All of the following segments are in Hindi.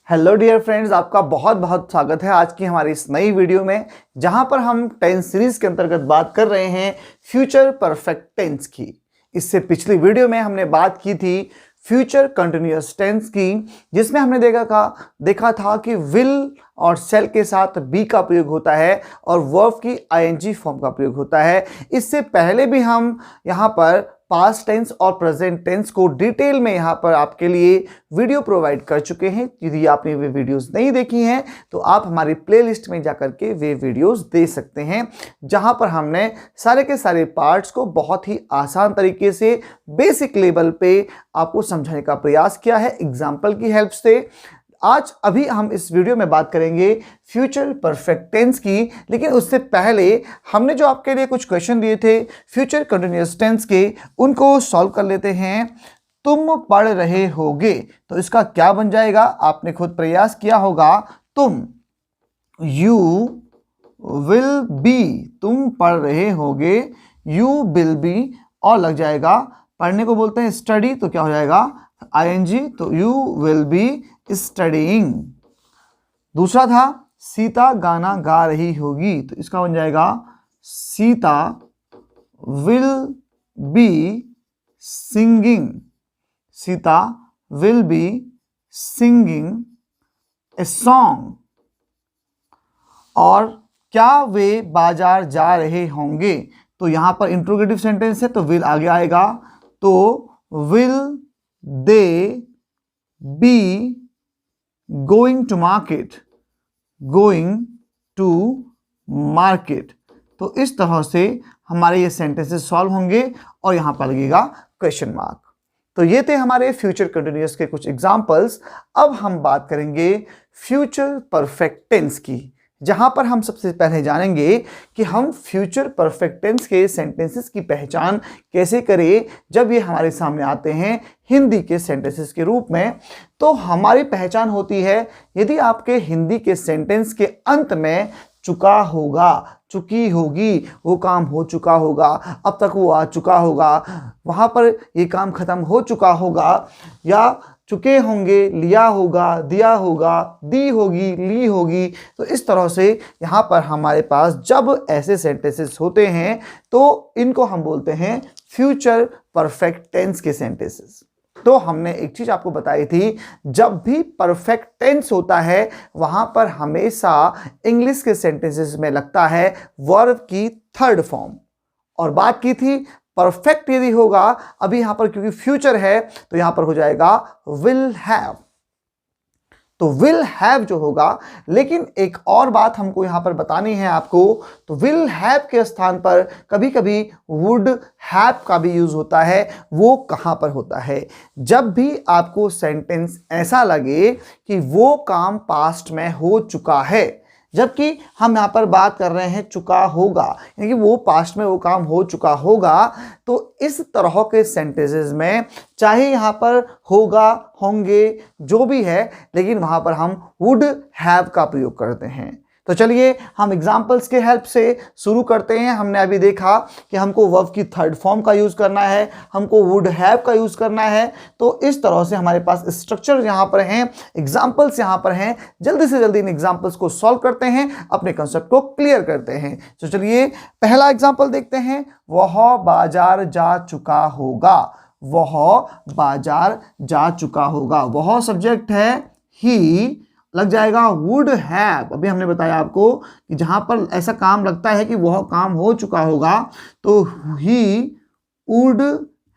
हेलो डियर फ्रेंड्स, आपका बहुत बहुत स्वागत है आज की हमारी इस नई वीडियो में, जहां पर हम टेंस सीरीज के अंतर्गत बात कर रहे हैं फ्यूचर परफेक्ट टेंस की। इससे पिछली वीडियो में हमने बात की थी फ्यूचर कंटिन्यूअस टेंस की, जिसमें हमने देखा था कि विल और शेल के साथ बी का प्रयोग होता है और वर्ब की आईएनजी फॉर्म का प्रयोग होता है। इससे पहले भी हम यहाँ पर पास्ट टेंस और प्रेजेंट टेंस को डिटेल में यहाँ पर आपके लिए वीडियो प्रोवाइड कर चुके हैं। यदि आपने वे वीडियोस नहीं देखी हैं तो आप हमारी प्लेलिस्ट में जाकर के वे वीडियोस दे सकते हैं, जहां पर हमने सारे के सारे पार्ट्स को बहुत ही आसान तरीके से बेसिक लेवल पे आपको समझाने का प्रयास किया है एग्जाम्पल की हेल्प से। आज अभी हम इस वीडियो में बात करेंगे फ्यूचर परफेक्ट टेंस की, लेकिन उससे पहले हमने जो आपके लिए कुछ क्वेश्चन दिए थे फ्यूचर कंटिन्यूअस टेंस के, उनको सॉल्व कर लेते हैं। तुम पढ़ रहे होगे, तो इसका क्या बन जाएगा? आपने खुद प्रयास किया होगा। तुम, यू विल बी, तुम पढ़ रहे होगे, यू विल बी, और लग जाएगा पढ़ने को बोलते हैं स्टडी, तो क्या हो जाएगा आईएनजी, तो यू विल बी स्टडीइंग। दूसरा था सीता गाना गा रही होगी, तो इसका बन जाएगा Sita will be singing, Sita will be singing a song. और क्या वे बाजार जा रहे होंगे, तो यहां पर इंट्रोगेटिव सेंटेंस है तो विल आगे आएगा, तो will they be going to market, going to market. तो इस तरह से हमारे ये सेंटेंसेस सॉल्व होंगे और यहां पर लगेगा क्वेश्चन मार्क। तो ये थे हमारे फ्यूचर कंटिन्यूअस के कुछ एग्जांपल्स। अब हम बात करेंगे फ्यूचर परफेक्ट टेंस की, जहां पर हम सबसे पहले जानेंगे कि हम फ्यूचर परफेक्ट टेंस के सेंटेंसेस की पहचान कैसे करें जब ये हमारे सामने आते हैं हिंदी के सेंटेंसेस के रूप में। तो हमारी पहचान होती है यदि आपके हिंदी के सेंटेंस के अंत में चुका होगा, चुकी होगी, वो काम हो चुका होगा, अब तक वो आ चुका होगा, वहां पर ये काम खत्म हो चुका होगा, या चुके होंगे, लिया होगा, दिया होगा, दी होगी, ली होगी। तो इस तरह से यहाँ पर हमारे पास जब ऐसे सेंटेंसेस होते हैं तो इनको हम बोलते हैं फ्यूचर परफेक्ट टेंस के सेंटेंसेस। तो हमने एक चीज आपको बताई थी, जब भी परफेक्ट टेंस होता है वहां पर हमेशा इंग्लिश के सेंटेंसेस में लगता है वर्ब की थर्ड फॉर्म। और बात की थी परफेक्ट यदि होगा, अभी यहां पर क्योंकि फ्यूचर है तो यहां पर हो जाएगा विल हैव, तो विल हैव जो होगा। लेकिन एक और बात हमको यहां पर बतानी है आपको, तो विल हैव के स्थान पर कभी कभी वुड हैव का भी यूज होता है। वो कहां पर होता है? जब भी आपको सेंटेंस ऐसा लगे कि वो काम पास्ट में हो चुका है, जबकि हम यहाँ पर बात कर रहे हैं चुका होगा, यानी कि वो पास्ट में वो काम हो चुका होगा, तो इस तरह के सेंटेंसेस में चाहे यहाँ पर होगा, होंगे, जो भी है, लेकिन वहां पर हम वुड हैव का प्रयोग करते हैं। तो चलिए हम एग्जाम्पल्स के हेल्प से शुरू करते हैं। हमने अभी देखा कि हमको वर्ब की थर्ड फॉर्म का यूज करना है, हमको वुड हैव का यूज करना है। तो इस तरह से हमारे पास स्ट्रक्चर यहाँ पर हैं, एग्जाम्पल्स यहाँ पर हैं। जल्दी से जल्दी इन एग्जाम्पल्स को सॉल्व करते हैं, अपने कंसेप्ट को क्लियर करते हैं। तो चलिए पहला एग्जाम्पल देखते हैं। वह बाजार जा चुका होगा, वह बाजार जा चुका होगा। वह सब्जेक्ट है, ही लग जाएगा वुड हैव। अभी हमने बताया आपको कि जहां पर ऐसा काम लगता है कि वह काम हो चुका होगा, तो ही वुड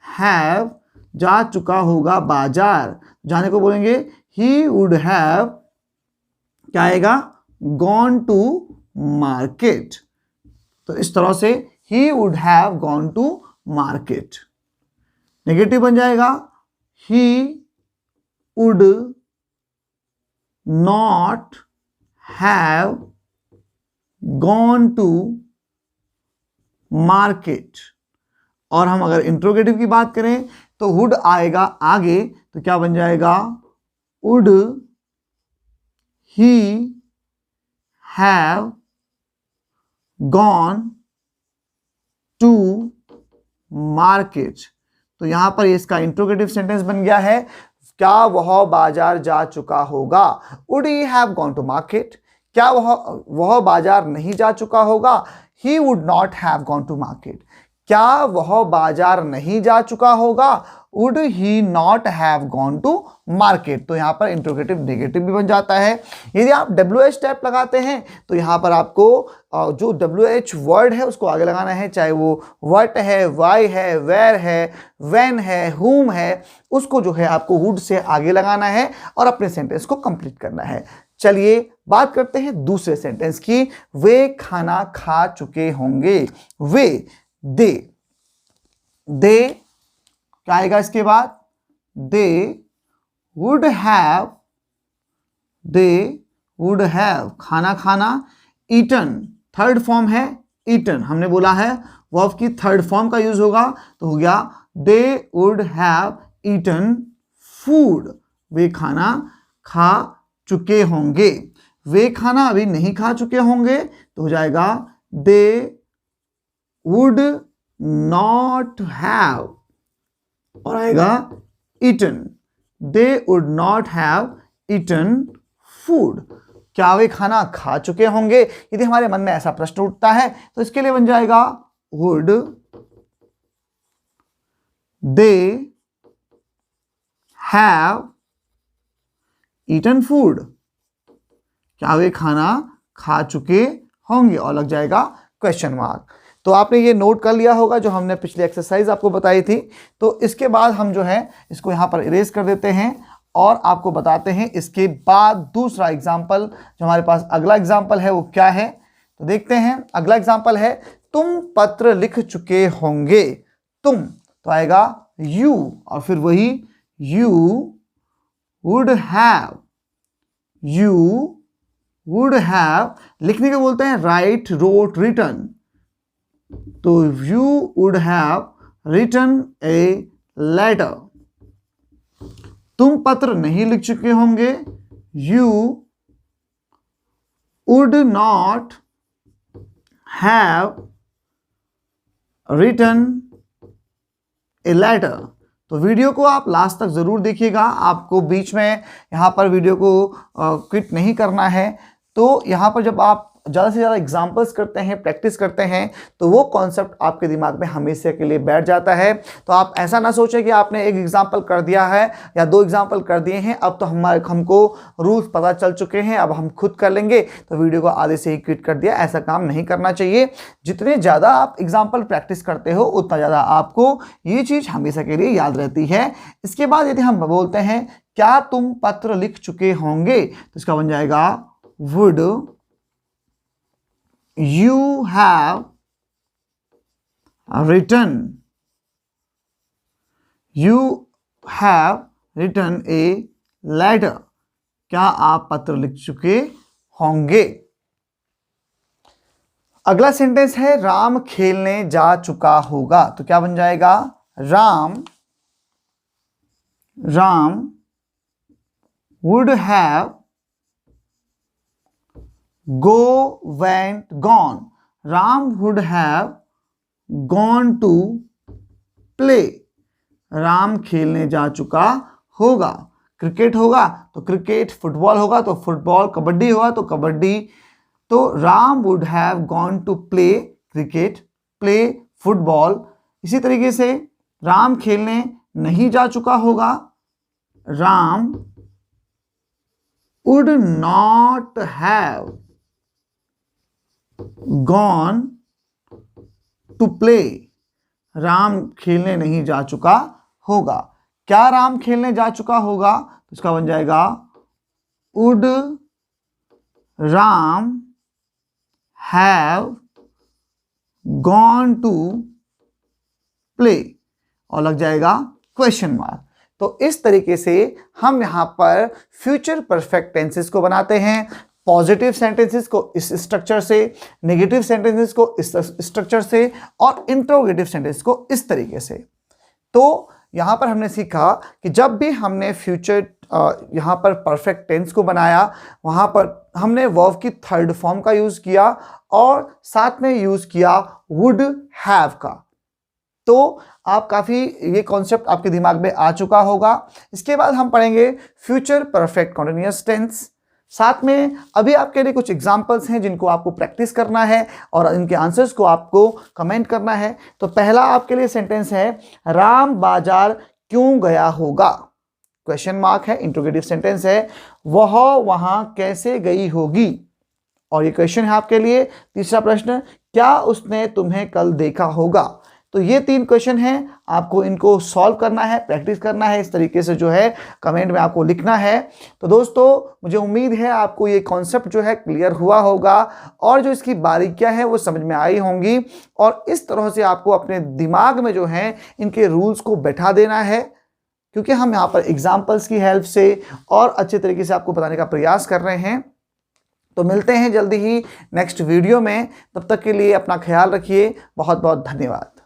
हैव जा चुका होगा बाजार, जाने को बोलेंगे ही वुड हैव, क्या आएगा, गॉन टू मार्केट। तो इस तरह से he would have gone to market. Negative बन जाएगा he would not have gone to market। और हम अगर इंट्रोगेटिव की बात करें तो would आएगा आगे, तो क्या बन जाएगा, would he have gone to market। तो यहां पर इसका इंट्रोगेटिव सेंटेंस बन गया है क्या वह बाजार जा चुका होगा? Would he have gone to market? क्या वह बाजार नहीं जा चुका होगा? He would not have gone to market. क्या वह बाजार नहीं जा चुका होगा? Would he not have gone to market. तो यहाँ पर इंट्रोगेटिव नेगेटिव भी बन जाता है। यदि आप WH टाइप लगाते हैं तो यहाँ पर आपको जो WH वर्ड है उसको आगे लगाना है, चाहे वो व्हाट है, वाई है, वेयर है, व्हेन है, हुम है, उसको जो है आपको वुड से आगे लगाना है और अपने सेंटेंस को कंप्लीट करना है। चलिए बात करते हैं दूसरे सेंटेंस की। वे खाना खा चुके होंगे। वे, दे क्या आएगा इसके बाद? दे वुड हैव खाना खाना, ईटन थर्ड फॉर्म है ईटन, हमने बोला है वर्ब की थर्ड फॉर्म का यूज होगा तो हो गया they would have eaten food. वे खाना खा चुके होंगे। वे खाना अभी नहीं खा चुके होंगे तो हो जाएगा दे वुड नॉट हैव और आएगा eaten. They would not have eaten food. क्या वे खाना खा चुके होंगे? यदि हमारे मन में ऐसा प्रश्न उठता है तो इसके लिए बन जाएगा would they have eaten food. क्या वे खाना खा चुके होंगे और लग जाएगा क्वेश्चन मार्क। तो आपने ये नोट कर लिया होगा जो हमने पिछली एक्सरसाइज आपको बताई थी। तो इसके बाद हम जो है इसको यहाँ पर इरेज कर देते हैं और आपको बताते हैं इसके बाद दूसरा एग्जाम्पल, जो हमारे पास अगला एग्जाम्पल है वो क्या है। तो देखते हैं अगला एग्जाम्पल है तुम पत्र लिख चुके होंगे। तुम तो आएगा यू और फिर वही यू वुड हैव लिखने के बोलते हैं राइट, रोट, रिटन। तो you would have written a letter. तुम पत्र नहीं लिख चुके होंगे। You would not have written a letter. तो वीडियो को आप लास्ट तक जरूर देखिएगा, आपको बीच में यहाँ पर वीडियो को क्विट नहीं करना है। तो यहाँ पर जब आप ज़्यादा से ज़्यादा एग्जाम्पल्स करते हैं, प्रैक्टिस करते हैं, तो वो कॉन्सेप्ट आपके दिमाग में हमेशा के लिए बैठ जाता है। तो आप ऐसा ना सोचें कि आपने एक एग्जाम्पल कर दिया है या दो एग्जाम्पल कर दिए हैं, अब तो हमको रूल्स पता चल चुके हैं, अब हम खुद कर लेंगे, तो वीडियो को आधे से ही क्विट कर दिया। ऐसा काम नहीं करना चाहिए। जितने ज़्यादा आप एग्जाम्पल प्रैक्टिस करते हो उतना ज़्यादा आपको ये चीज़ हमेशा के लिए याद रहती है। इसके बाद यदि हम बोलते हैं क्या तुम पत्र लिख चुके होंगे, तो इसका बन जाएगा would you have written a letter। क्या आप पत्र लिख चुके होंगे। अगला सेंटेंस है राम खेलने जा चुका होगा। तो क्या बन जाएगा Ram would have gone। Ram would have gone to play। Ram खेलने जा चुका होगा। क्रिकेट होगा तो क्रिकेट, फुटबॉल होगा तो फुटबॉल, कबड्डी होगा तो कबड्डी। तो Ram would have gone to play cricket, play football. इसी तरीके से राम खेलने नहीं जा चुका होगा। Ram would not have gone to play। Ram खेलने नहीं जा चुका होगा। क्या राम खेलने जा चुका होगा, तो इसका बन जाएगा would Ram have gone to play और लग जाएगा क्वेश्चन मार्क। तो इस तरीके से हम यहां पर फ्यूचर परफेक्ट टेंसेस को बनाते हैं। पॉजिटिव सेंटेंसेस को इस स्ट्रक्चर से, नेगेटिव सेंटेंसेस को इस स्ट्रक्चर से और इंट्रोगेटिव सेंटेंस को इस तरीके से। तो यहाँ पर हमने सीखा कि जब भी हमने फ्यूचर यहाँ पर परफेक्ट टेंस को बनाया, वहाँ पर हमने वर्ब की थर्ड फॉर्म का यूज़ किया और साथ में यूज़ किया वुड हैव का। तो आप काफ़ी ये कॉन्सेप्ट आपके दिमाग में आ चुका होगा। इसके बाद हम पढ़ेंगे फ्यूचर परफेक्ट कॉन्टिन्यूअस टेंस। साथ में अभी आपके लिए कुछ एग्जाम्पल्स हैं जिनको आपको प्रैक्टिस करना है और इनके आंसर्स को आपको कमेंट करना है। तो पहला आपके लिए सेंटेंस है, राम बाजार क्यों गया होगा? क्वेश्चन मार्क है, इंट्रोगेटिव सेंटेंस है। वह वहां कैसे गई होगी? और ये क्वेश्चन है आपके लिए। तीसरा प्रश्न, क्या उसने तुम्हें कल देखा होगा? तो ये 3 क्वेश्चन हैं, आपको इनको सॉल्व करना है, प्रैक्टिस करना है, इस तरीके से जो है कमेंट में आपको लिखना है। तो दोस्तों मुझे उम्मीद है आपको ये कॉन्सेप्ट जो है क्लियर हुआ होगा और जो इसकी बारीकियां हैं वो समझ में आई होंगी, और इस तरह से आपको अपने दिमाग में जो है इनके रूल्स को बैठा देना है, क्योंकि हम यहाँ पर एग्जाम्पल्स की हेल्प से और अच्छे तरीके से आपको बताने का प्रयास कर रहे हैं। तो मिलते हैं जल्दी ही नेक्स्ट वीडियो में, तब तक के लिए अपना ख्याल रखिए। बहुत बहुत धन्यवाद।